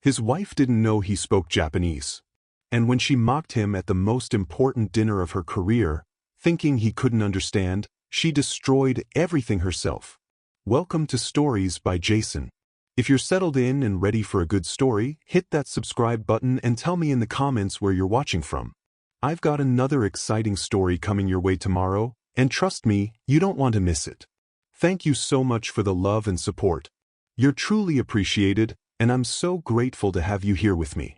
His wife didn't know he spoke Japanese. And when she mocked him at the most important dinner of her career, thinking he couldn't understand, she destroyed everything herself. Welcome to Stories by Jason. If you're settled in and ready for a good story, hit that subscribe button and tell me in the comments where you're watching from. I've got another exciting story coming your way tomorrow, and trust me, you don't want to miss it. Thank you so much for the love and support. You're truly appreciated, and I'm so grateful to have you here with me.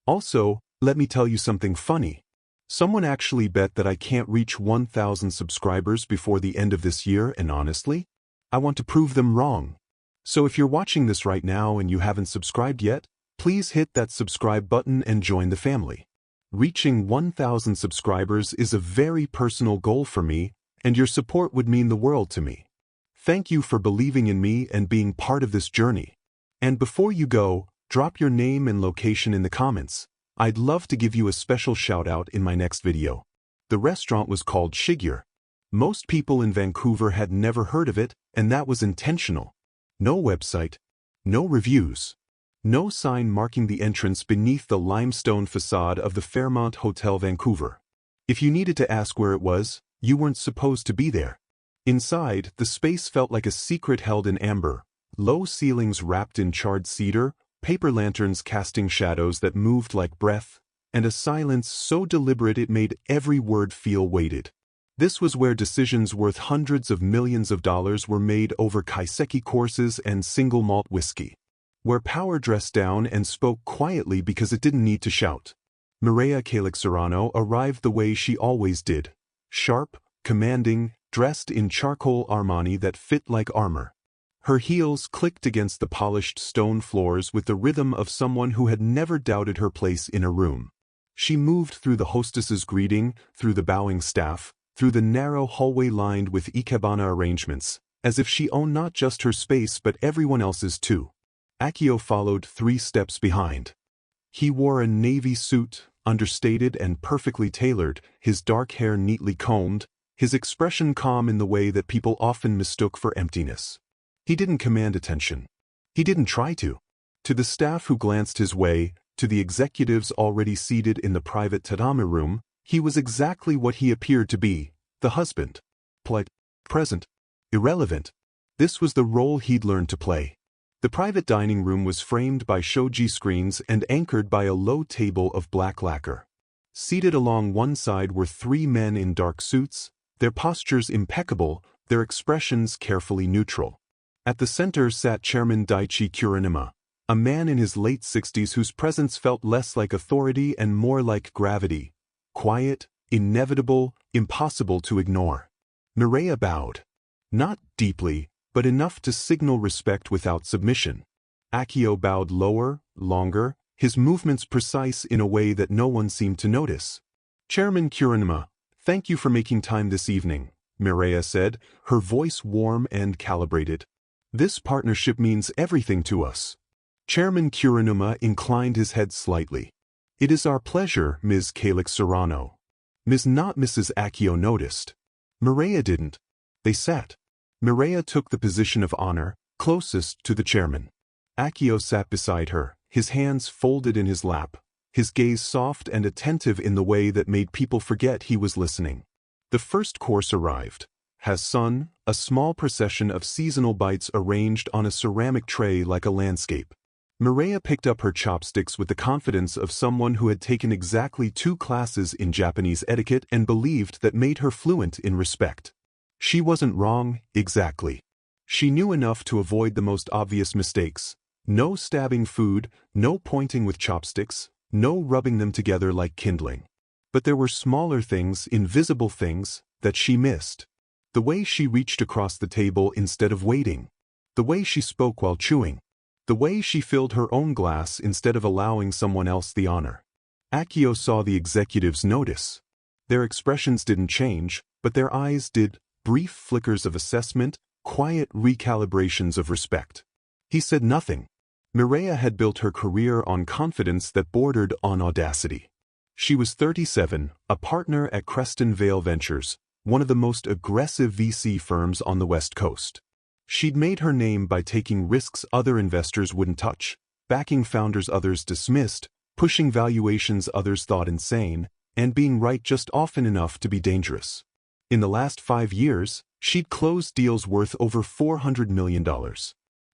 Also, let me tell you something funny. Someone actually bet that I can't reach 1,000 subscribers before the end of this year, and honestly, I want to prove them wrong. So if you're watching this right now and you haven't subscribed yet, please hit that subscribe button and join the family. Reaching 1,000 subscribers is a very personal goal for me, and your support would mean the world to me. Thank you for believing in me and being part of this journey. And before you go, drop your name and location in the comments. I'd love to give you a special shout-out in my next video. The restaurant was called Shigure. Most people in Vancouver had never heard of it, and that was intentional. No website, no reviews, no sign marking the entrance beneath the limestone facade of the Fairmont Hotel Vancouver. If you needed to ask where it was, you weren't supposed to be there. Inside, the space felt like a secret held in amber, low ceilings wrapped in charred cedar, paper lanterns casting shadows that moved like breath, and a silence so deliberate it made every word feel weighted. This was where decisions worth hundreds of millions of dollars were made over kaiseki courses and single malt whiskey. Where power dressed down and spoke quietly because it didn't need to shout. Mireya Calix-Serrano arrived the way she always did. Sharp, commanding, dressed in charcoal Armani that fit like armor. Her heels clicked against the polished stone floors with the rhythm of someone who had never doubted her place in a room. She moved through the hostess's greeting, through the bowing staff, through the narrow hallway lined with ikebana arrangements, as if she owned not just her space but everyone else's too. Akio followed 3 steps behind. He wore a navy suit, understated and perfectly tailored, his dark hair neatly combed, his expression calm in the way that people often mistook for emptiness. He didn't command attention. He didn't try to. To the staff who glanced his way, to the executives already seated in the private tatami room, he was exactly what he appeared to be, the husband. Polite, present, irrelevant. This was the role he'd learned to play. The private dining room was framed by shoji screens and anchored by a low table of black lacquer. Seated along one side were 3 men in dark suits, their postures impeccable, their expressions carefully neutral. At the center sat Chairman Daichi Kuronuma, a man in his late 60s whose presence felt less like authority and more like gravity. Quiet, inevitable, impossible to ignore. Mireya bowed. Not deeply, but enough to signal respect without submission. Akio bowed lower, longer, his movements precise in a way that no one seemed to notice. Chairman Kuronuma, thank you for making time this evening, Mireya said, her voice warm and calibrated. This partnership means everything to us. Chairman Kuronuma inclined his head slightly. It is our pleasure, Ms. Calix-Serrano. Not Mrs. Akio noticed. Mireya didn't. They sat. Mireya took the position of honor, closest to the chairman. Akio sat beside her, his hands folded in his lap, his gaze soft and attentive in the way that made people forget he was listening. The first course arrived. Hassun, a small procession of seasonal bites arranged on a ceramic tray like a landscape. Mireya picked up her chopsticks with the confidence of someone who had taken exactly 2 classes in Japanese etiquette and believed that made her fluent in respect. She wasn't wrong, exactly. She knew enough to avoid the most obvious mistakes. No stabbing food, no pointing with chopsticks, no rubbing them together like kindling. But there were smaller things, invisible things, that she missed. The way she reached across the table instead of waiting. The way she spoke while chewing. The way she filled her own glass instead of allowing someone else the honor. Akio saw the executives notice. Their expressions didn't change, but their eyes did, brief flickers of assessment, quiet recalibrations of respect. He said nothing. Mireya had built her career on confidence that bordered on audacity. She was 37, a partner at Creston Vale Ventures, one of the most aggressive VC firms on the West Coast. She'd made her name by taking risks other investors wouldn't touch, backing founders others dismissed, pushing valuations others thought insane, and being right just often enough to be dangerous. In the last 5 years, she'd closed deals worth over $400 million.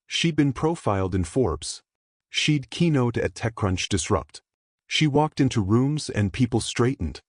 She'd been profiled in Forbes. She'd keynote at TechCrunch Disrupt. She walked into rooms and people straightened.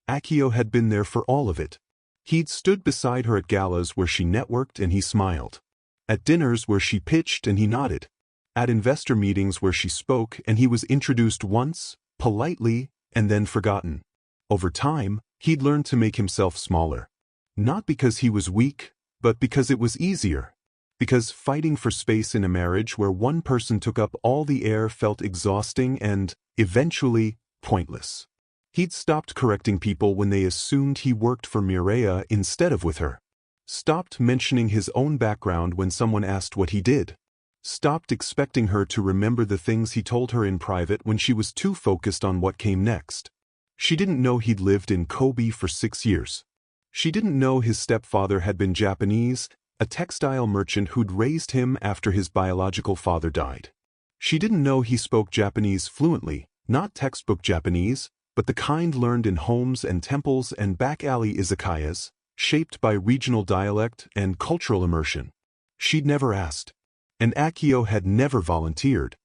Akio had been there for all of it. He'd stood beside her at galas where she networked and he smiled. At dinners where she pitched and he nodded. At investor meetings where she spoke and he was introduced once, politely, and then forgotten. Over time, he'd learned to make himself smaller. Not because he was weak, but because it was easier. Because fighting for space in a marriage where one person took up all the air felt exhausting and, eventually, pointless. He'd stopped correcting people when they assumed he worked for Mireia instead of with her. Stopped mentioning his own background when someone asked what he did. Stopped expecting her to remember the things he told her in private when she was too focused on what came next. She didn't know he'd lived in Kobe for 6 years. She didn't know his stepfather had been Japanese, a textile merchant who'd raised him after his biological father died. She didn't know he spoke Japanese fluently, not textbook Japanese, but the kind learned in homes and temples and back-alley izakayas, shaped by regional dialect and cultural immersion. She'd never asked. And Akio had never volunteered.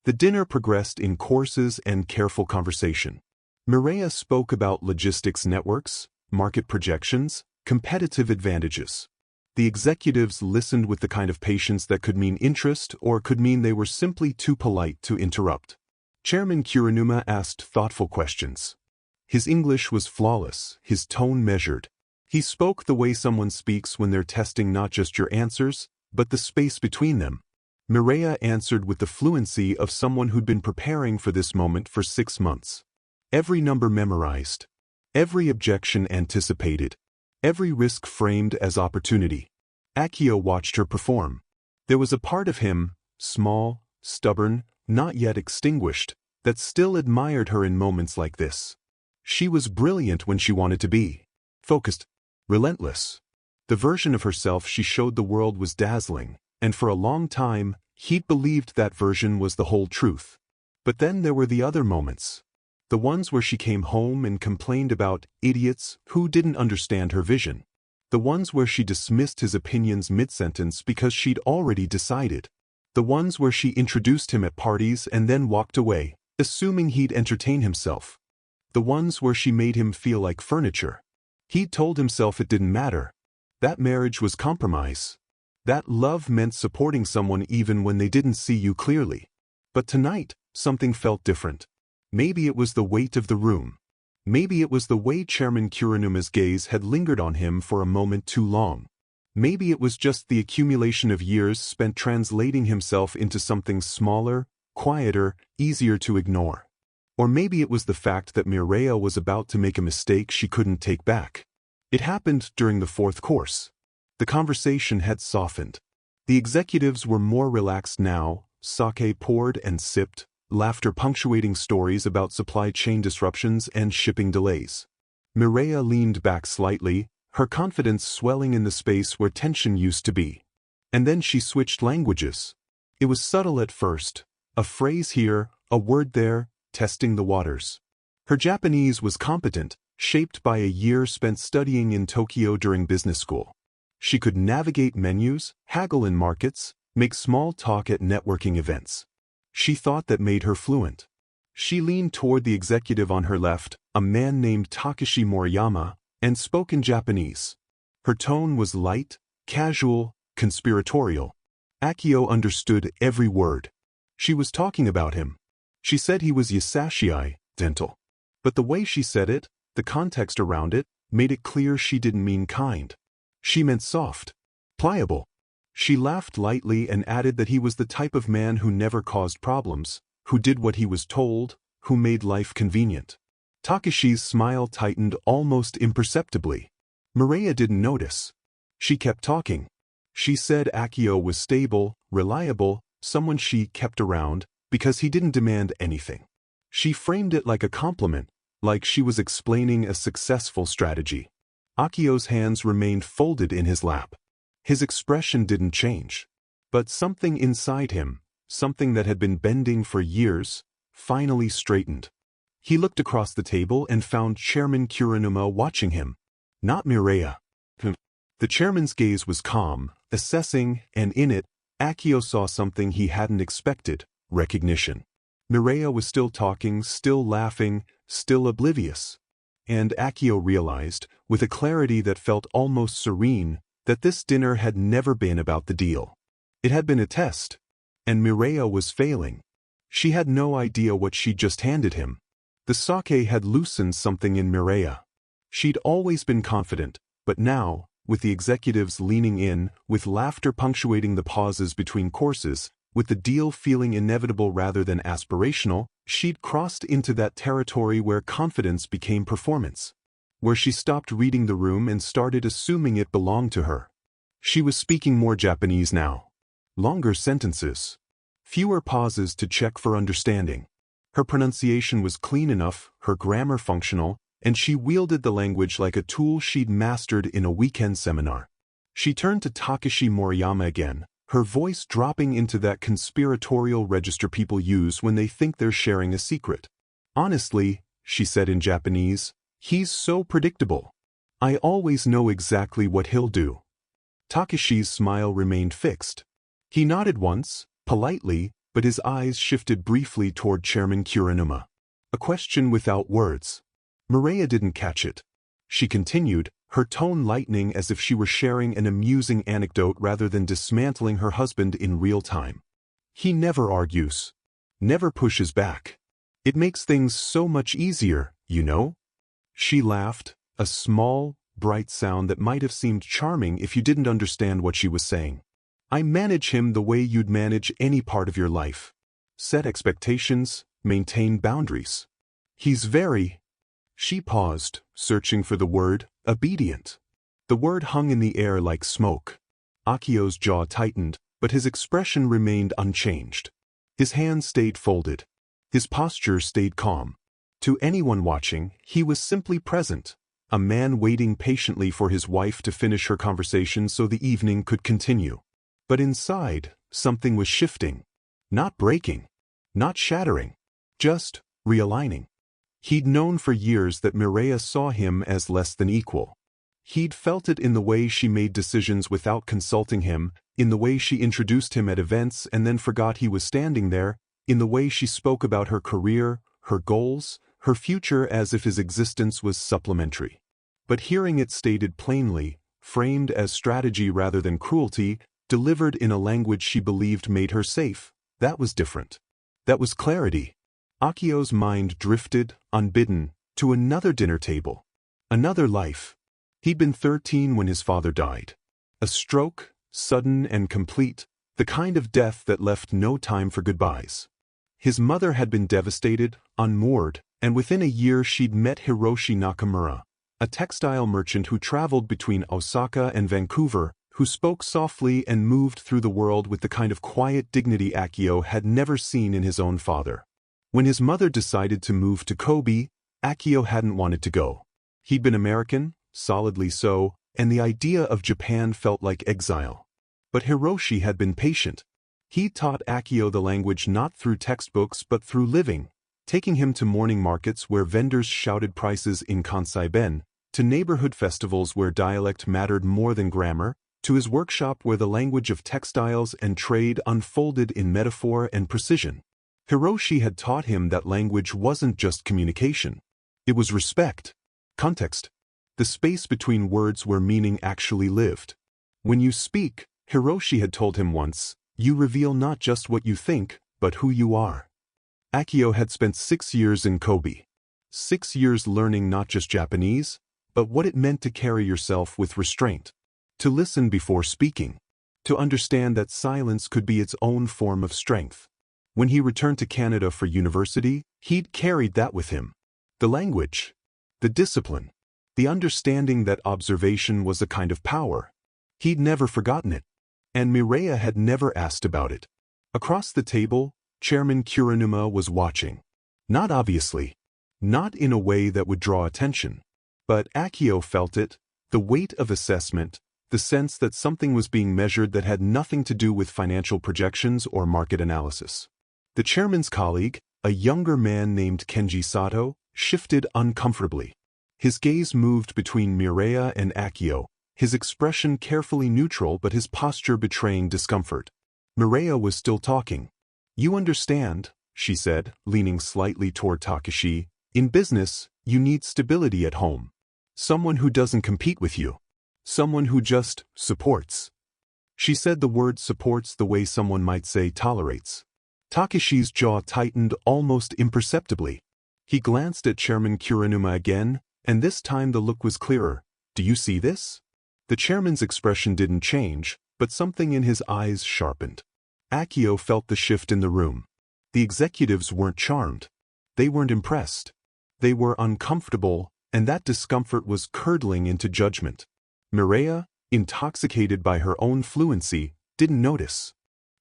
The dinner progressed in courses and careful conversation. Mireia spoke about logistics networks, market projections, competitive advantages. The executives listened with the kind of patience that could mean interest or could mean they were simply too polite to interrupt. Chairman Kirinuma asked thoughtful questions. His English was flawless, his tone measured. He spoke the way someone speaks when they're testing not just your answers, but the space between them. Mireia answered with the fluency of someone who'd been preparing for this moment for 6 months. Every number memorized. Every objection anticipated. Every risk framed as opportunity. Akio watched her perform. There was a part of him, small, stubborn, not yet extinguished, that still admired her in moments like this. She was brilliant when she wanted to be. Focused. Relentless. The version of herself she showed the world was dazzling, and for a long time, he'd believed that version was the whole truth. But then there were the other moments. The ones where she came home and complained about idiots who didn't understand her vision. The ones where she dismissed his opinions mid-sentence because she'd already decided. The ones where she introduced him at parties and then walked away, assuming he'd entertain himself. The ones where she made him feel like furniture. He'd told himself it didn't matter. That marriage was compromise. That love meant supporting someone even when they didn't see you clearly. But tonight, something felt different. Maybe it was the weight of the room. Maybe it was the way Chairman Kirinuma's gaze had lingered on him for a moment too long. Maybe it was just the accumulation of years spent translating himself into something smaller, quieter, easier to ignore. Or maybe it was the fact that Mireia was about to make a mistake she couldn't take back. It happened during the 4th course. The conversation had softened. The executives were more relaxed now, sake poured and sipped, laughter punctuating stories about supply chain disruptions and shipping delays. Mireia leaned back slightly, her confidence swelling in the space where tension used to be. And then she switched languages. It was subtle at first, a phrase here, a word there, testing the waters. Her Japanese was competent, shaped by a year spent studying in Tokyo during business school. She could navigate menus, haggle in markets, make small talk at networking events. She thought that made her fluent. She leaned toward the executive on her left, a man named Takashi Moriyama, and spoke in Japanese. Her tone was light, casual, conspiratorial. Akio understood every word. She was talking about him. She said he was Yasashii, dental. But the way she said it, the context around it, made it clear she didn't mean kind. She meant soft, pliable. She laughed lightly and added that he was the type of man who never caused problems, who did what he was told, who made life convenient. Takashi's smile tightened almost imperceptibly. Mireia didn't notice. She kept talking. She said Akio was stable, reliable, someone she kept around, because he didn't demand anything. She framed it like a compliment, like she was explaining a successful strategy. Akio's hands remained folded in his lap. His expression didn't change. But something inside him, something that had been bending for years, finally straightened. He looked across the table and found Chairman Kiranuma watching him, not Mireya. The chairman's gaze was calm, assessing, and in it, Akio saw something he hadn't expected: recognition. Mireya was still talking, still laughing, still oblivious. And Akio realized, with a clarity that felt almost serene, that this dinner had never been about the deal. It had been a test. And Mireya was failing. She had no idea what she'd just handed him. The sake had loosened something in Mireya. She'd always been confident, but now, with the executives leaning in, with laughter punctuating the pauses between courses, with the deal feeling inevitable rather than aspirational, she'd crossed into that territory where confidence became performance. Where she stopped reading the room and started assuming it belonged to her. She was speaking more Japanese now. Longer sentences. Fewer pauses to check for understanding. Her pronunciation was clean enough, her grammar functional, and she wielded the language like a tool she'd mastered in a weekend seminar. She turned to Takashi Moriyama again, her voice dropping into that conspiratorial register people use when they think they're sharing a secret. Honestly, she said in Japanese, he's so predictable. I always know exactly what he'll do. Takashi's smile remained fixed. He nodded once, politely, but his eyes shifted briefly toward Chairman Kiranuma. A question without words. Mireya didn't catch it. She continued, her tone lightening as if she were sharing an amusing anecdote rather than dismantling her husband in real time. He never argues. Never pushes back. It makes things so much easier, you know? She laughed, a small, bright sound that might have seemed charming if you didn't understand what she was saying. I manage him the way you'd manage any part of your life. Set expectations, maintain boundaries. He's very... She paused, searching for the word, obedient. The word hung in the air like smoke. Akio's jaw tightened, but his expression remained unchanged. His hands stayed folded. His posture stayed calm. To anyone watching, he was simply present, a man waiting patiently for his wife to finish her conversation so the evening could continue. But inside, something was shifting. Not breaking. Not shattering. Just realigning. He'd known for years that Mireya saw him as less than equal. He'd felt it in the way she made decisions without consulting him, in the way she introduced him at events and then forgot he was standing there, in the way she spoke about her career, her goals, her future as if his existence was supplementary. But hearing it stated plainly, framed as strategy rather than cruelty, delivered in a language she believed made her safe, that was different. That was clarity. Akio's mind drifted, unbidden, to another dinner table. Another life. He'd been 13 when his father died. A stroke, sudden and complete, the kind of death that left no time for goodbyes. His mother had been devastated, unmoored, and within a year she'd met Hiroshi Nakamura, a textile merchant who traveled between Osaka and Vancouver, who spoke softly and moved through the world with the kind of quiet dignity Akio had never seen in his own father. When his mother decided to move to Kobe, Akio hadn't wanted to go. He'd been American, solidly so, and the idea of Japan felt like exile. But Hiroshi had been patient. He taught Akio the language not through textbooks but through living, taking him to morning markets where vendors shouted prices in Kansai-ben, to neighborhood festivals where dialect mattered more than grammar, to his workshop where the language of textiles and trade unfolded in metaphor and precision. Hiroshi had taught him that language wasn't just communication. It was respect, context, the space between words where meaning actually lived. When you speak, Hiroshi had told him once, you reveal not just what you think, but who you are. Akio had spent 6 years in Kobe. 6 years learning not just Japanese, but what it meant to carry yourself with restraint. To listen before speaking. To understand that silence could be its own form of strength. When he returned to Canada for university, he'd carried that with him. The language. The discipline. The understanding that observation was a kind of power. He'd never forgotten it. And Mireya had never asked about it. Across the table, Chairman Kiranuma was watching. Not obviously. Not in a way that would draw attention. But Akio felt it, the weight of assessment, the sense that something was being measured that had nothing to do with financial projections or market analysis. The chairman's colleague, a younger man named Kenji Sato, shifted uncomfortably. His gaze moved between Mireya and Akio, his expression carefully neutral but his posture betraying discomfort. Mireya was still talking. "You understand," she said, leaning slightly toward Takashi. "In business, you need stability at home. Someone who doesn't compete with you. Someone who just supports." She said the word supports the way someone might say tolerates. Takashi's jaw tightened almost imperceptibly. He glanced at Chairman Kuranuma again, and this time the look was clearer. "Do you see this?" The chairman's expression didn't change, but something in his eyes sharpened. Akio felt the shift in the room. The executives weren't charmed. They weren't impressed. They were uncomfortable, and that discomfort was curdling into judgment. Mireya, intoxicated by her own fluency, didn't notice.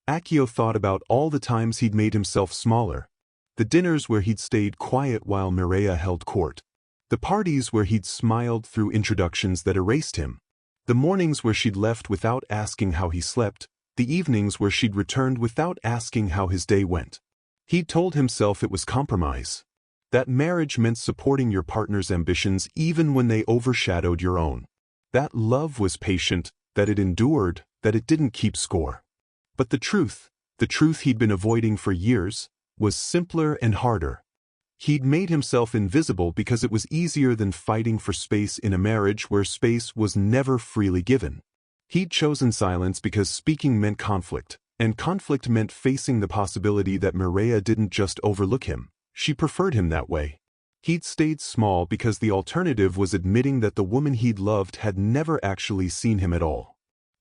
Akio thought about all the times he'd made himself smaller. The dinners where he'd stayed quiet while Mireya held court. The parties where he'd smiled through introductions that erased him. The mornings where she'd left without asking how he slept. The evenings where she'd returned without asking how his day went. He'd told himself it was compromise. That marriage meant supporting your partner's ambitions even when they overshadowed your own. That love was patient, that it endured, that it didn't keep score. But the truth he'd been avoiding for years, was simpler and harder. He'd made himself invisible because it was easier than fighting for space in a marriage where space was never freely given. He'd chosen silence because speaking meant conflict, and conflict meant facing the possibility that Mireya didn't just overlook him, she preferred him that way. He'd stayed small because the alternative was admitting that the woman he'd loved had never actually seen him at all.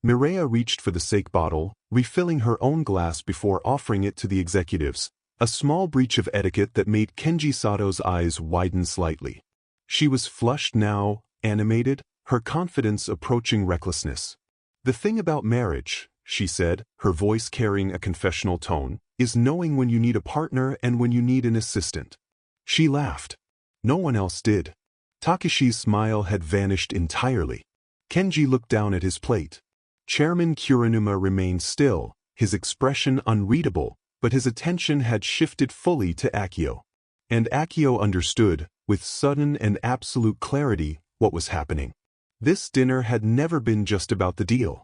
Mireya reached for the sake bottle, refilling her own glass before offering it to the executives, a small breach of etiquette that made Kenji Sato's eyes widen slightly. She was flushed now, animated, her confidence approaching recklessness. "The thing about marriage," she said, her voice carrying a confessional tone, "is knowing when you need a partner and when you need an assistant." She laughed. No one else did. Takashi's smile had vanished entirely. Kenji looked down at his plate. Chairman Kuranuma remained still, his expression unreadable, but his attention had shifted fully to Akio. And Akio understood, with sudden and absolute clarity, what was happening. This dinner had never been just about the deal.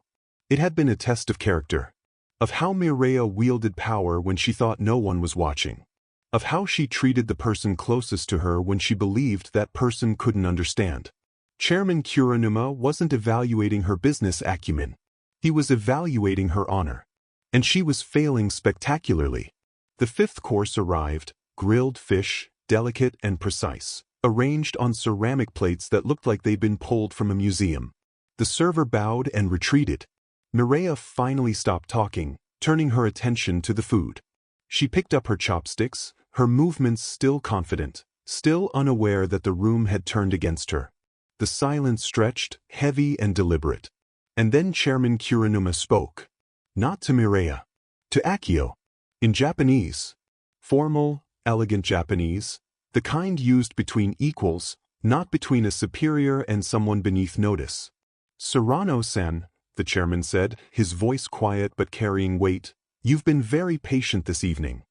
It had been a test of character. Of how Mireya wielded power when she thought no one was watching. Of how she treated the person closest to her when she believed that person couldn't understand. Chairman Kuranuma wasn't evaluating her business acumen. He was evaluating her honor. And she was failing spectacularly. The fifth course arrived, grilled fish, delicate and precise, arranged on ceramic plates that looked like they'd been pulled from a museum. The server bowed and retreated. Mireya finally stopped talking, turning her attention to the food. She picked up her chopsticks, her movements still confident, still unaware that the room had turned against her. The silence stretched, heavy and deliberate. And then Chairman Kuranuma spoke. Not to Mireya. To Akio. In Japanese. Formal, elegant Japanese, the kind used between equals, not between a superior and someone beneath notice. "Serrano-san," the chairman said, his voice quiet but carrying weight, "you've been very patient this evening.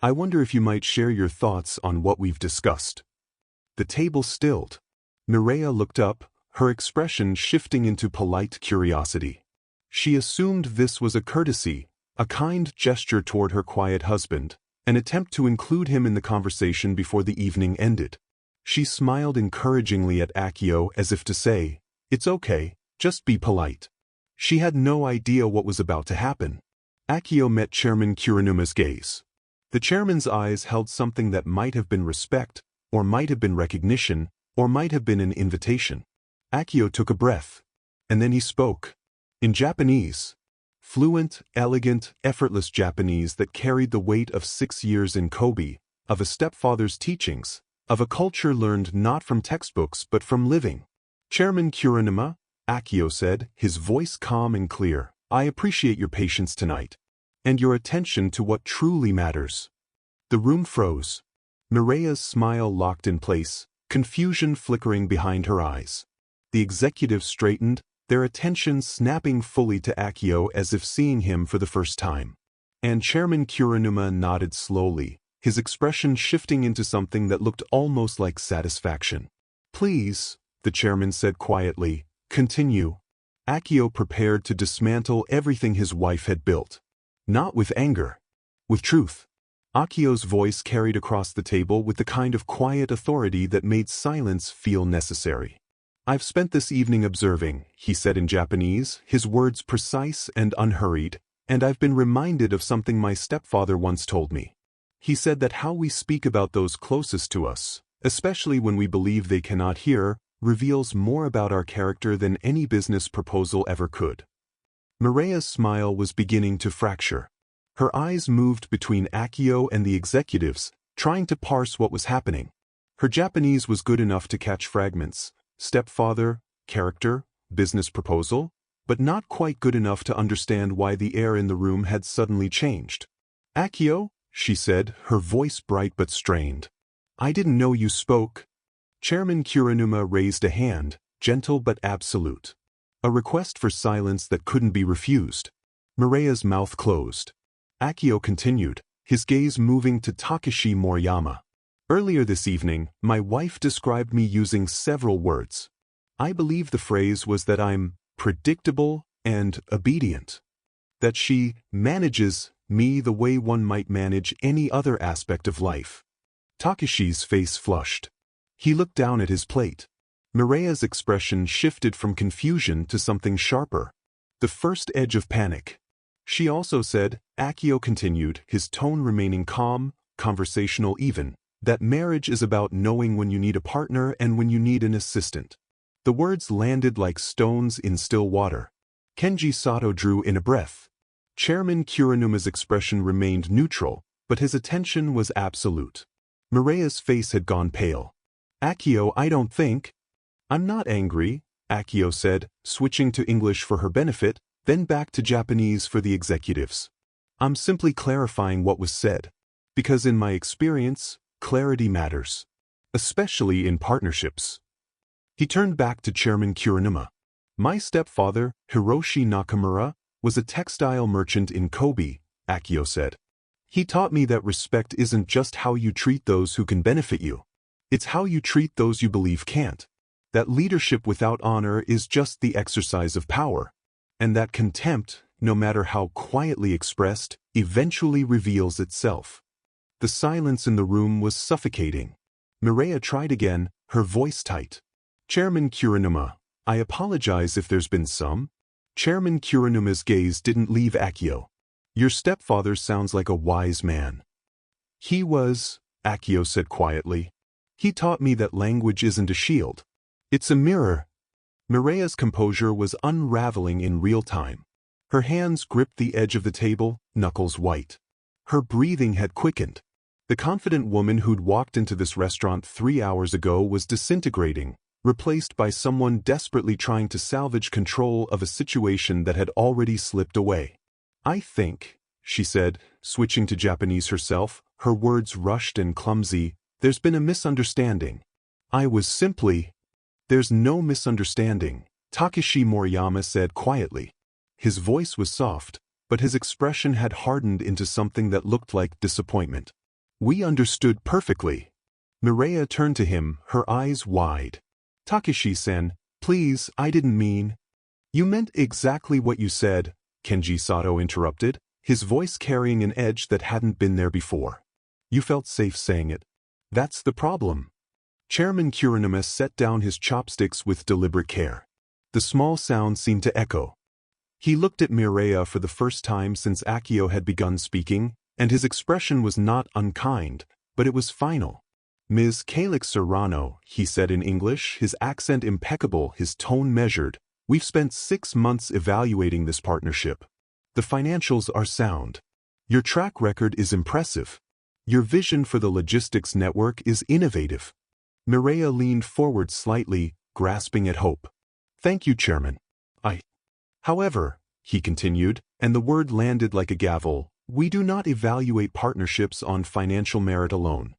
I wonder if you might share your thoughts on what we've discussed." The table stilled. Mireya looked up, her expression shifting into polite curiosity. She assumed this was a courtesy, a kind gesture toward her quiet husband, an attempt to include him in the conversation before the evening ended. She smiled encouragingly at Akio as if to say, "It's okay, just be polite." She had no idea what was about to happen. Akio met Chairman Kuranuma's gaze. The chairman's eyes held something that might have been respect, or might have been recognition, or might have been an invitation. Akio took a breath. And then he spoke. In Japanese. Fluent, elegant, effortless Japanese that carried the weight of 6 years in Kobe, of a stepfather's teachings, of a culture learned not from textbooks but from living. "Chairman Kuranuma," Akio said, his voice calm and clear, "I appreciate your patience tonight. And your attention to what truly matters." The room froze. Mireya's smile locked in place, confusion flickering behind her eyes. The executive straightened, their attention snapping fully to Akio as if seeing him for the first time. And Chairman Kiranuma nodded slowly, his expression shifting into something that looked almost like satisfaction. "Please," the chairman said quietly, "continue." Akio prepared to dismantle everything his wife had built. Not with anger. With truth. Akio's voice carried across the table with the kind of quiet authority that made silence feel necessary. "I've spent this evening observing," he said in Japanese, his words precise and unhurried, "and I've been reminded of something my stepfather once told me. He said that how we speak about those closest to us, especially when we believe they cannot hear, reveals more about our character than any business proposal ever could." Mireya's smile was beginning to fracture. Her eyes moved between Akio and the executives, trying to parse what was happening. Her Japanese was good enough to catch fragments: stepfather, character, business proposal, but not quite good enough to understand why the air in the room had suddenly changed. "Akio," she said, her voice bright but strained. "I didn't know you spoke." Chairman Kiranuma raised a hand, gentle but absolute. A request for silence that couldn't be refused. Mireya's mouth closed. Akio continued, his gaze moving to Takeshi Moriyama. "Earlier this evening, my wife described me using several words. I believe the phrase was that I'm predictable and obedient. That she manages me the way one might manage any other aspect of life." Takeshi's face flushed. He looked down at his plate. Mireya's expression shifted from confusion to something sharper. The first edge of panic. "She also said," Akio continued, his tone remaining calm, conversational even, "that marriage is about knowing when you need a partner and when you need an assistant." The words landed like stones in still water. Kenji Sato drew in a breath. Chairman Kiranuma's expression remained neutral, but his attention was absolute. Mireya's face had gone pale. "Akio, I don't think—" "I'm not angry," Akio said, switching to English for her benefit, then back to Japanese for the executives. "I'm simply clarifying what was said. Because in my experience, clarity matters. Especially in partnerships." He turned back to Chairman Kiranuma. "My stepfather, Hiroshi Nakamura, was a textile merchant in Kobe," Akio said. "He taught me that respect isn't just how you treat those who can benefit you. It's how you treat those you believe can't. That leadership without honor is just the exercise of power. And that contempt, no matter how quietly expressed, eventually reveals itself." The silence in the room was suffocating. Mireya tried again, her voice tight. "Chairman Kiranuma, I apologize if there's been some." Chairman Kiranuma's gaze didn't leave Akio. "Your stepfather sounds like a wise man." "He was," Akio said quietly. "He taught me that language isn't a shield. It's a mirror." Mireya's composure was unraveling in real time. Her hands gripped the edge of the table, knuckles white. Her breathing had quickened. The confident woman who'd walked into this restaurant 3 hours ago was disintegrating, replaced by someone desperately trying to salvage control of a situation that had already slipped away. "I think," she said, switching to Japanese herself, her words rushed and clumsy, "there's been a misunderstanding. I was simply—" "There's no misunderstanding," Takeshi Moriyama said quietly. His voice was soft, but his expression had hardened into something that looked like disappointment. "We understood perfectly." Mireya turned to him, her eyes wide. "Takeshi-sen, please, I didn't mean—" "You meant exactly what you said," Kenji Sato interrupted, his voice carrying an edge that hadn't been there before. "You felt safe saying it. That's the problem." Chairman Kiranuma set down his chopsticks with deliberate care. The small sound seemed to echo. He looked at Mireya for the first time since Akio had begun speaking, and his expression was not unkind, but it was final. "Ms. Calix Serrano," he said in English, his accent impeccable, his tone measured, "we've spent 6 months evaluating this partnership. The financials are sound. Your track record is impressive. Your vision for the logistics network is innovative." Mireya leaned forward slightly, grasping at hope. "Thank you, Chairman. However," he continued, and the word landed like a gavel, "we do not evaluate partnerships on financial merit alone."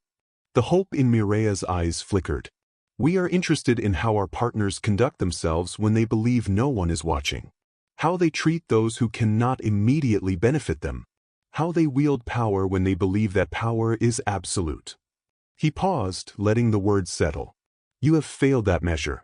The hope in Mireya's eyes flickered. We are interested in how our partners conduct themselves when they believe no one is watching. How they treat those who cannot immediately benefit them. How they wield power when they believe that power is absolute. He paused, letting the words settle. You have failed that measure.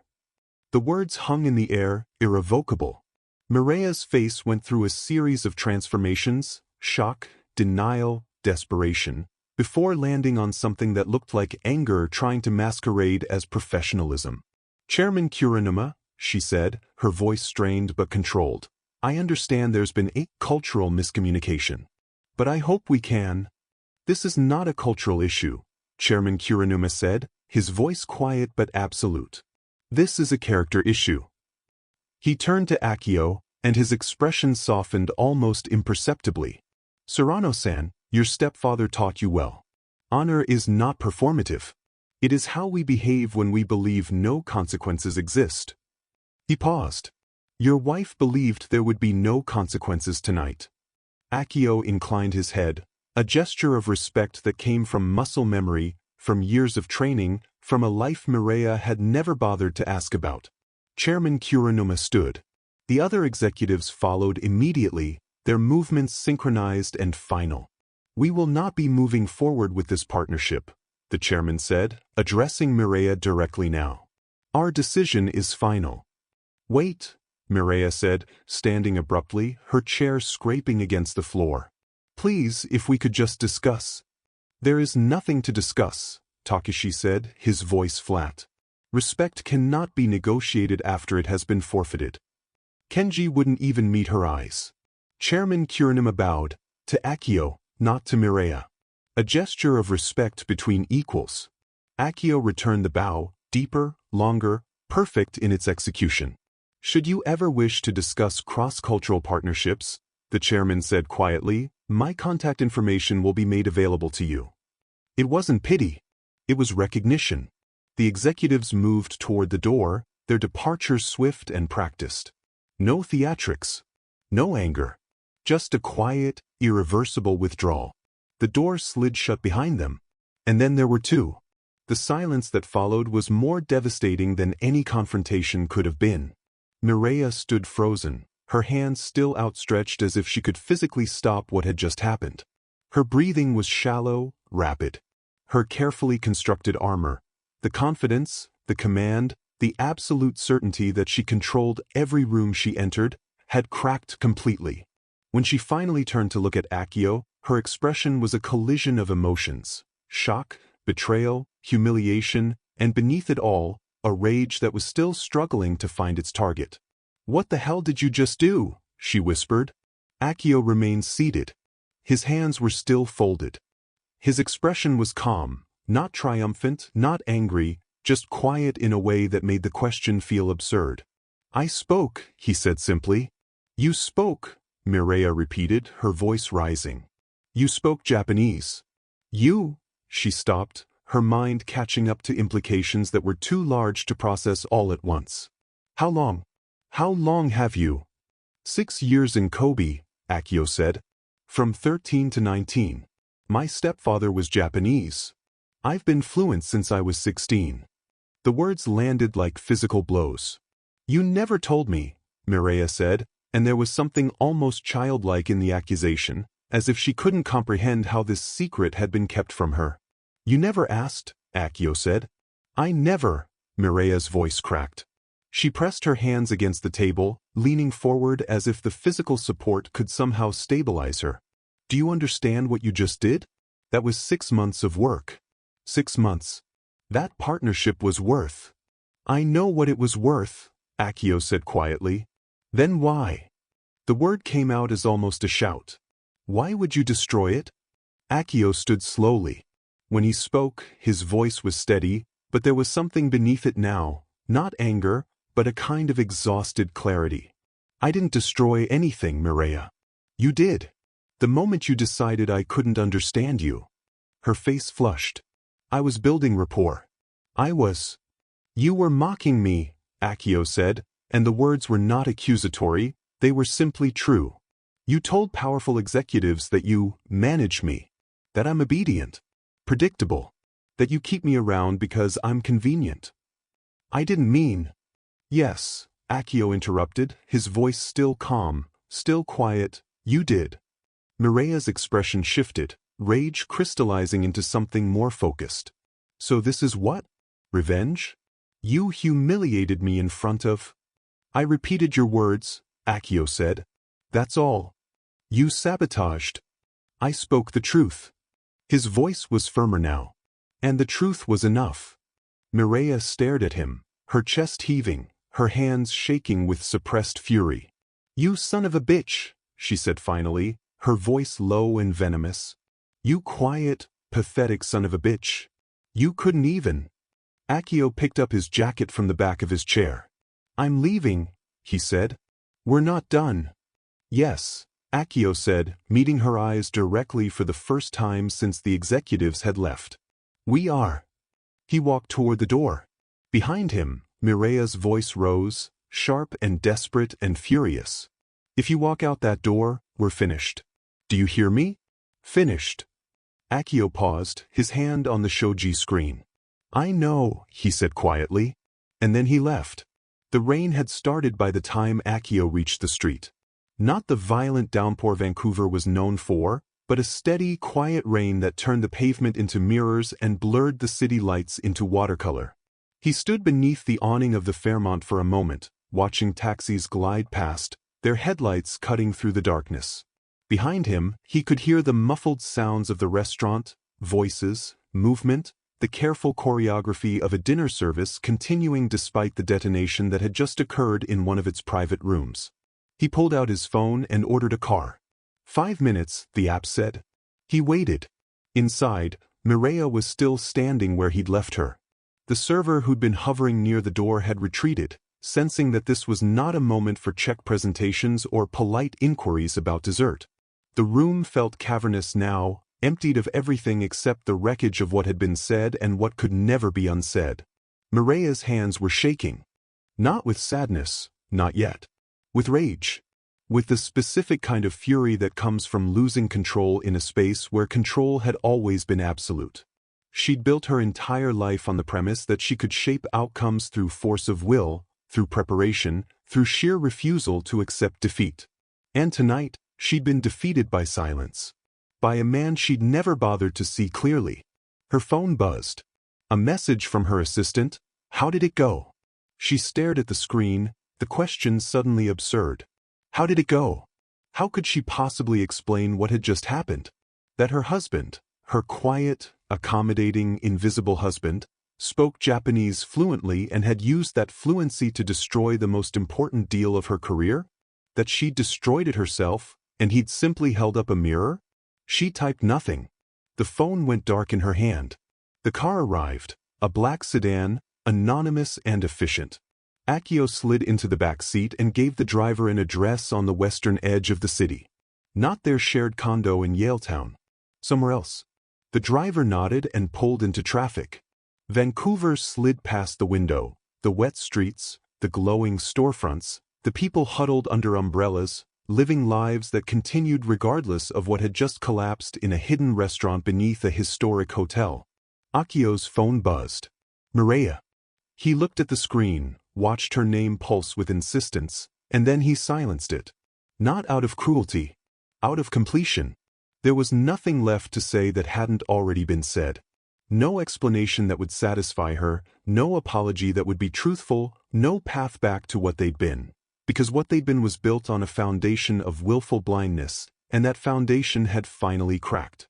The words hung in the air, irrevocable. Mireya's face went through a series of transformations, shock, denial, desperation, before landing on something that looked like anger trying to masquerade as professionalism. Chairman Kuronuma, she said, her voice strained but controlled. I understand there's been a cultural miscommunication. But I hope we can. This is not a cultural issue, Chairman Kuronuma said, his voice quiet but absolute. This is a character issue. He turned to Akio, and his expression softened almost imperceptibly. Serrano-san, your stepfather taught you well. Honor is not performative. It is how we behave when we believe no consequences exist. He paused. Your wife believed there would be no consequences tonight. Akio inclined his head, a gesture of respect that came from muscle memory, from years of training, from a life Mireya had never bothered to ask about. Chairman Kuronuma stood. The other executives followed immediately, their movements synchronized and final. We will not be moving forward with this partnership, the chairman said, addressing Mireya directly now. Our decision is final. Wait, Mireya said, standing abruptly, her chair scraping against the floor. Please, if we could just discuss. There is nothing to discuss, Takeshi said, his voice flat. Respect cannot be negotiated after it has been forfeited. Kenji wouldn't even meet her eyes. Chairman Kuronuma bowed, to Akio, not to Mireya. A gesture of respect between equals. Akio returned the bow, deeper, longer, perfect in its execution. Should you ever wish to discuss cross-cultural partnerships, the chairman said quietly, my contact information will be made available to you. It wasn't pity. It was recognition. The executives moved toward the door, their departure swift and practiced. No theatrics. No anger. Just a quiet, irreversible withdrawal. The door slid shut behind them. And then there were two. The silence that followed was more devastating than any confrontation could have been. Mireya stood frozen, her hands still outstretched as if she could physically stop what had just happened. Her breathing was shallow, rapid. Her carefully constructed armor, the confidence, the command, the absolute certainty that she controlled every room she entered, had cracked completely. When she finally turned to look at Akio, her expression was a collision of emotions. Shock, betrayal, humiliation, and beneath it all, a rage that was still struggling to find its target. What the hell did you just do? She whispered. Akio remained seated. His hands were still folded. His expression was calm, not triumphant, not angry, just quiet in a way that made the question feel absurd. I spoke, he said simply. You spoke, Mireya repeated, her voice rising. You spoke Japanese. You, she stopped, her mind catching up to implications that were too large to process all at once. How long? How long have you? 6 years in Kobe, Akio said. From 13 to 19. My stepfather was Japanese. I've been fluent since I was 16. The words landed like physical blows. You never told me, Mireya said, and there was something almost childlike in the accusation, as if she couldn't comprehend how this secret had been kept from her. You never asked, Akio said. I never, Mireya's voice cracked. She pressed her hands against the table, leaning forward as if the physical support could somehow stabilize her. Do you understand what you just did? That was 6 months of work. 6 months. That partnership was worth. I know what it was worth, Akio said quietly. Then why? The word came out as almost a shout. Why would you destroy it? Akio stood slowly. When he spoke, his voice was steady, but there was something beneath it now, not anger, but a kind of exhausted clarity. I didn't destroy anything, Mireya. You did. The moment you decided I couldn't understand you. Her face flushed. I was building rapport. I was. You were mocking me, Akio said, and the words were not accusatory, they were simply true. You told powerful executives that you manage me, that I'm obedient, predictable, that you keep me around because I'm convenient. I didn't mean. Yes, Akio interrupted, his voice still calm, still quiet. You did. Mireya's expression shifted, rage crystallizing into something more focused. So this is what? Revenge? You humiliated me in front of. I repeated your words, Akio said. That's all. You sabotaged. I spoke the truth. His voice was firmer now. And the truth was enough. Mireya stared at him, her chest heaving, her hands shaking with suppressed fury. You son of a bitch, she said finally, her voice low and venomous. You quiet, pathetic son of a bitch. You couldn't even. Akio picked up his jacket from the back of his chair. I'm leaving, he said. We're not done. Yes, Akio said, meeting her eyes directly for the first time since the executives had left. We are. He walked toward the door. Behind him, Mireya's voice rose, sharp and desperate and furious. If you walk out that door, we're finished. Do you hear me? Finished. Akio paused, his hand on the shoji screen. I know, he said quietly. And then he left. The rain had started by the time Akio reached the street. Not the violent downpour Vancouver was known for, but a steady, quiet rain that turned the pavement into mirrors and blurred the city lights into watercolor. He stood beneath the awning of the Fairmont for a moment, watching taxis glide past, their headlights cutting through the darkness. Behind him, he could hear the muffled sounds of the restaurant, voices, movement, the careful choreography of a dinner service continuing despite the detonation that had just occurred in one of its private rooms. He pulled out his phone and ordered a car. 5 minutes, the app said. He waited. Inside, Mireya was still standing where he'd left her. The server who'd been hovering near the door had retreated, sensing that this was not a moment for check presentations or polite inquiries about dessert. The room felt cavernous now, emptied of everything except the wreckage of what had been said and what could never be unsaid. Mireya's hands were shaking. Not with sadness, not yet. With rage. With the specific kind of fury that comes from losing control in a space where control had always been absolute. She'd built her entire life on the premise that she could shape outcomes through force of will, through preparation, through sheer refusal to accept defeat. And tonight, she'd been defeated by silence. By a man she'd never bothered to see clearly. Her phone buzzed. A message from her assistant. How did it go? She stared at the screen, the question suddenly absurd. How did it go? How could she possibly explain what had just happened? That her husband, her quiet, accommodating, invisible husband, spoke Japanese fluently and had used that fluency to destroy the most important deal of her career? That she'd destroyed it herself, and he'd simply held up a mirror? She typed nothing. The phone went dark in her hand. The car arrived, a black sedan, anonymous and efficient. Akio slid into the back seat and gave the driver an address on the western edge of the city. Not their shared condo in Yaletown. Somewhere else. The driver nodded and pulled into traffic. Vancouver slid past the window, the wet streets, the glowing storefronts, the people huddled under umbrellas, living lives that continued regardless of what had just collapsed in a hidden restaurant beneath a historic hotel. Akio's phone buzzed. Mireya. He looked at the screen, watched her name pulse with insistence, and then he silenced it. Not out of cruelty. Out of completion. There was nothing left to say that hadn't already been said. No explanation that would satisfy her, no apology that would be truthful, no path back to what they'd been. Because what they'd been was built on a foundation of willful blindness, and that foundation had finally cracked.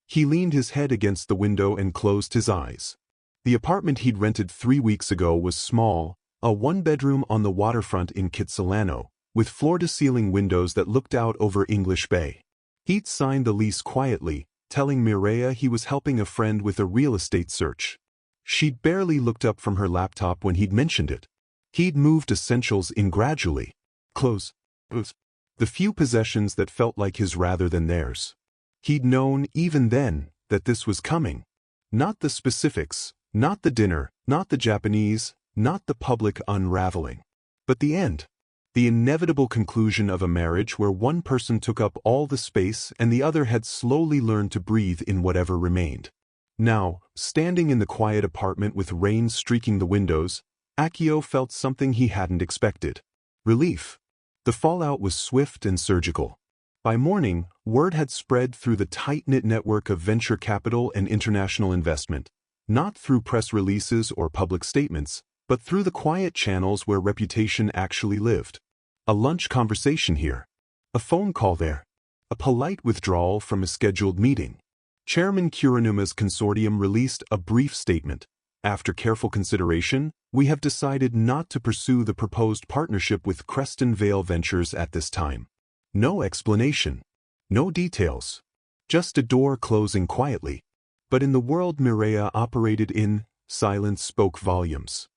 He leaned his head against the window and closed his eyes. The apartment he'd rented 3 weeks ago was small, a one-bedroom on the waterfront in Kitsilano, with floor-to-ceiling windows that looked out over English Bay. He'd signed the lease quietly, telling Mireya he was helping a friend with a real estate search. She'd barely looked up from her laptop when he'd mentioned it. He'd moved essentials in gradually. Clothes. The few possessions that felt like his rather than theirs. He'd known, even then, that this was coming. Not the specifics, not the dinner, not the Japanese, not the public unraveling. But the end. The inevitable conclusion of a marriage where one person took up all the space and the other had slowly learned to breathe in whatever remained. Now, standing in the quiet apartment with rain streaking the windows, Akio felt something he hadn't expected. Relief. The fallout was swift and surgical. By morning, word had spread through the tight-knit network of venture capital and international investment, not through press releases or public statements, but through the quiet channels where reputation actually lived. A lunch conversation here. A phone call there. A polite withdrawal from a scheduled meeting. Chairman Kirinuma's consortium released a brief statement. After careful consideration, we have decided not to pursue the proposed partnership with Creston Vale Ventures at this time. No explanation. No details. Just a door closing quietly. But in the world Mireya operated in, silence spoke volumes.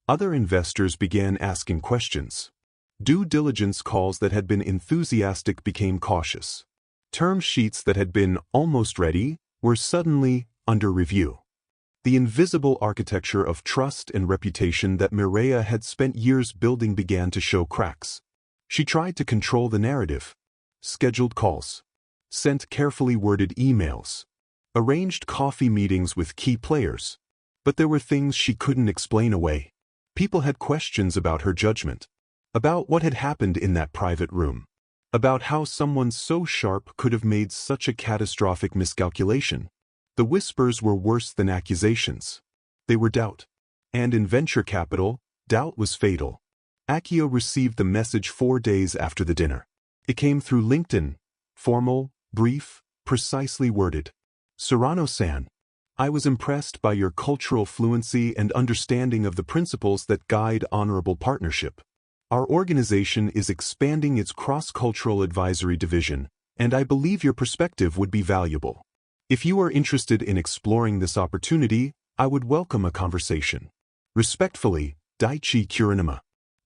Other investors began asking questions. Due diligence calls that had been enthusiastic became cautious. Term sheets that had been almost ready were suddenly under review. The invisible architecture of trust and reputation that Mireya had spent years building began to show cracks. She tried to control the narrative. Scheduled calls. Sent carefully worded emails. Arranged coffee meetings with key players. But there were things she couldn't explain away. People had questions about her judgment. About what had happened in that private room. About how someone so sharp could have made such a catastrophic miscalculation. The whispers were worse than accusations. They were doubt. And in venture capital, doubt was fatal. Akio received the message 4 days after the dinner. It came through LinkedIn. Formal, brief, precisely worded. Serrano-san, I was impressed by your cultural fluency and understanding of the principles that guide honorable partnership. Our organization is expanding its cross-cultural advisory division, and I believe your perspective would be valuable. If you are interested in exploring this opportunity, I would welcome a conversation. Respectfully, Daichi Kirinuma.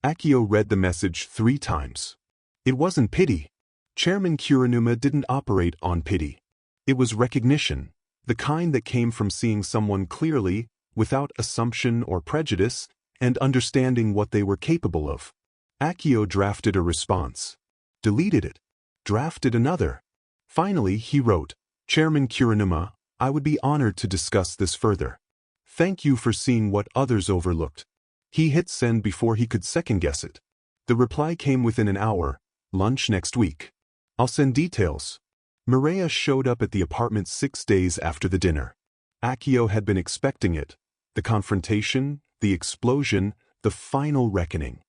Akio read the message 3 times. It wasn't pity. Chairman Kirinuma didn't operate on pity. It was recognition, the kind that came from seeing someone clearly, without assumption or prejudice, and understanding what they were capable of. Akio drafted a response. Deleted it. Drafted another. Finally, he wrote, Chairman Kirinuma, I would be honored to discuss this further. Thank you for seeing what others overlooked. He hit send before he could second-guess it. The reply came within an hour. Lunch next week. I'll send details. Mireya showed up at the apartment 6 days after the dinner. Akio had been expecting it. The confrontation, the explosion, the final reckoning.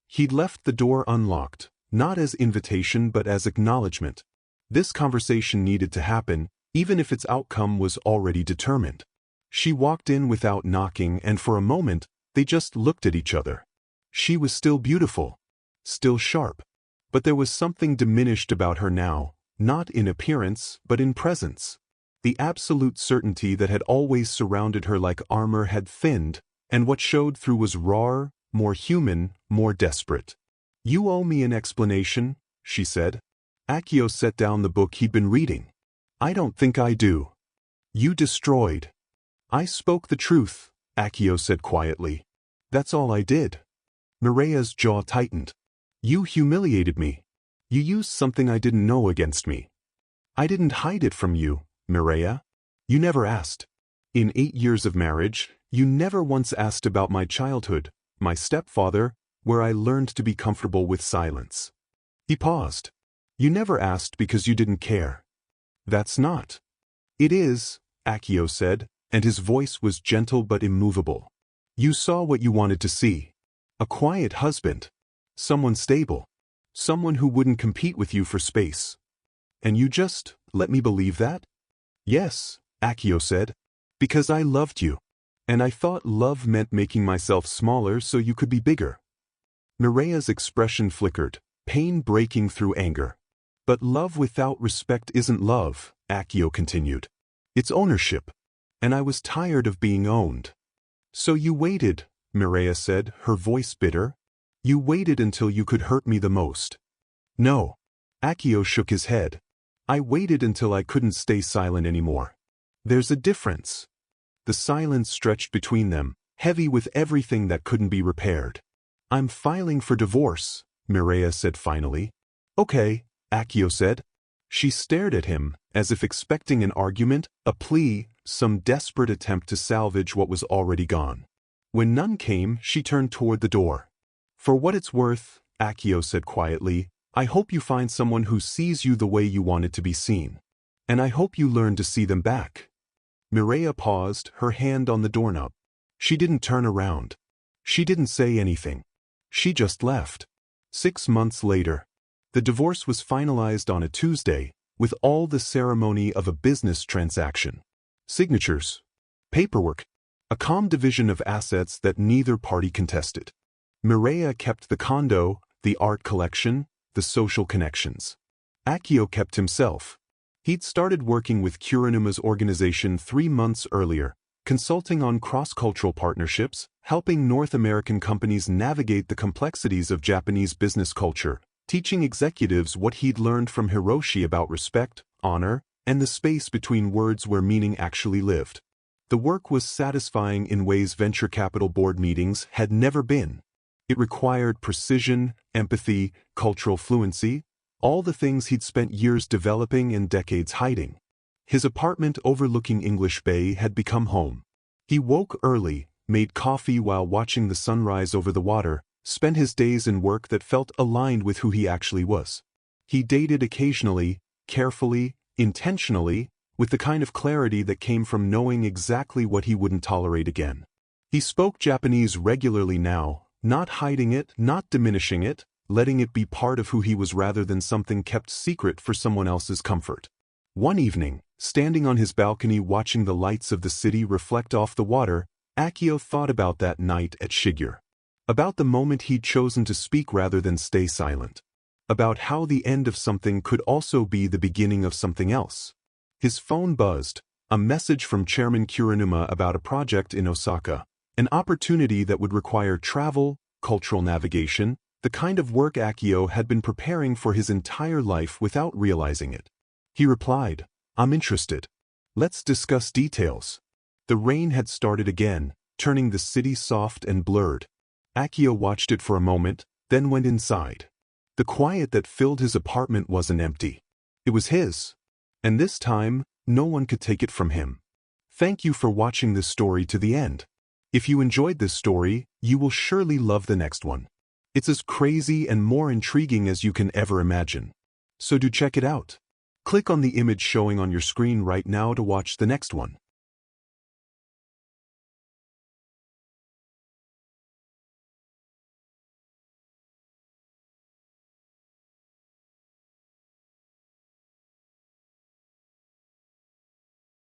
He'd left the door unlocked, not as invitation but as acknowledgement. This conversation needed to happen, even if its outcome was already determined. She walked in without knocking, and for a moment, they just looked at each other. She was still beautiful. Still sharp. But there was something diminished about her now, not in appearance, but in presence. The absolute certainty that had always surrounded her like armor had thinned, and what showed through was rawer, more human, more desperate. You owe me an explanation, she said. Akio set down the book he'd been reading. I don't think I do. You destroyed. I spoke the truth, Akio said quietly. That's all I did. Mireya's jaw tightened. You humiliated me. You used something I didn't know against me. I didn't hide it from you, Mireya. You never asked. In 8 years of marriage, you never once asked about my childhood, my stepfather, where I learned to be comfortable with silence. He paused. You never asked because you didn't care. That's not. It is, Akio said, and his voice was gentle but immovable. You saw what you wanted to see. A quiet husband. Someone stable. Someone who wouldn't compete with you for space. And you just let me believe that? Yes, Akio said. Because I loved you. And I thought love meant making myself smaller so you could be bigger. Mireya's expression flickered, pain breaking through anger. But love without respect isn't love, Akio continued. It's ownership. And I was tired of being owned. So you waited, Mireya said, her voice bitter. You waited until you could hurt me the most. No. Akio shook his head. I waited until I couldn't stay silent anymore. There's a difference. The silence stretched between them, heavy with everything that couldn't be repaired. I'm filing for divorce, Mireya said finally. Okay, Akio said. She stared at him, as if expecting an argument, a plea, some desperate attempt to salvage what was already gone. When none came, she turned toward the door. "For what it's worth," Akio said quietly, "I hope you find someone who sees you the way you wanted to be seen. And I hope you learn to see them back." Mireya paused, her hand on the doorknob. She didn't turn around. She didn't say anything. She just left. 6 months later, the divorce was finalized on a Tuesday, with all the ceremony of a business transaction. Signatures. Paperwork. A calm division of assets that neither party contested. Mireya kept the condo, the art collection, the social connections. Akio kept himself. He'd started working with Kuranuma's organization 3 months earlier, consulting on cross-cultural partnerships, helping North American companies navigate the complexities of Japanese business culture, teaching executives what he'd learned from Hiroshi about respect, honor, and the space between words where meaning actually lived. The work was satisfying in ways venture capital board meetings had never been. It required precision, empathy, cultural fluency, all the things he'd spent years developing and decades hiding. His apartment overlooking English Bay had become home. He woke early, made coffee while watching the sunrise over the water, spent his days in work that felt aligned with who he actually was. He dated occasionally, carefully, intentionally, with the kind of clarity that came from knowing exactly what he wouldn't tolerate again. He spoke Japanese regularly now, not hiding it, not diminishing it, letting it be part of who he was rather than something kept secret for someone else's comfort. One evening, standing on his balcony watching the lights of the city reflect off the water, Akio thought about that night at Shigure. About the moment he'd chosen to speak rather than stay silent. About how the end of something could also be the beginning of something else. His phone buzzed, a message from Chairman Kuranuma about a project in Osaka, an opportunity that would require travel, cultural navigation, the kind of work Akio had been preparing for his entire life without realizing it. He replied, "I'm interested. Let's discuss details." The rain had started again, turning the city soft and blurred. Akio watched it for a moment, then went inside. The quiet that filled his apartment wasn't empty. It was his. And this time, no one could take it from him. Thank you for watching this story to the end. If you enjoyed this story, you will surely love the next one. It's as crazy and more intriguing as you can ever imagine. So do check it out. Click on the image showing on your screen right now to watch the next one.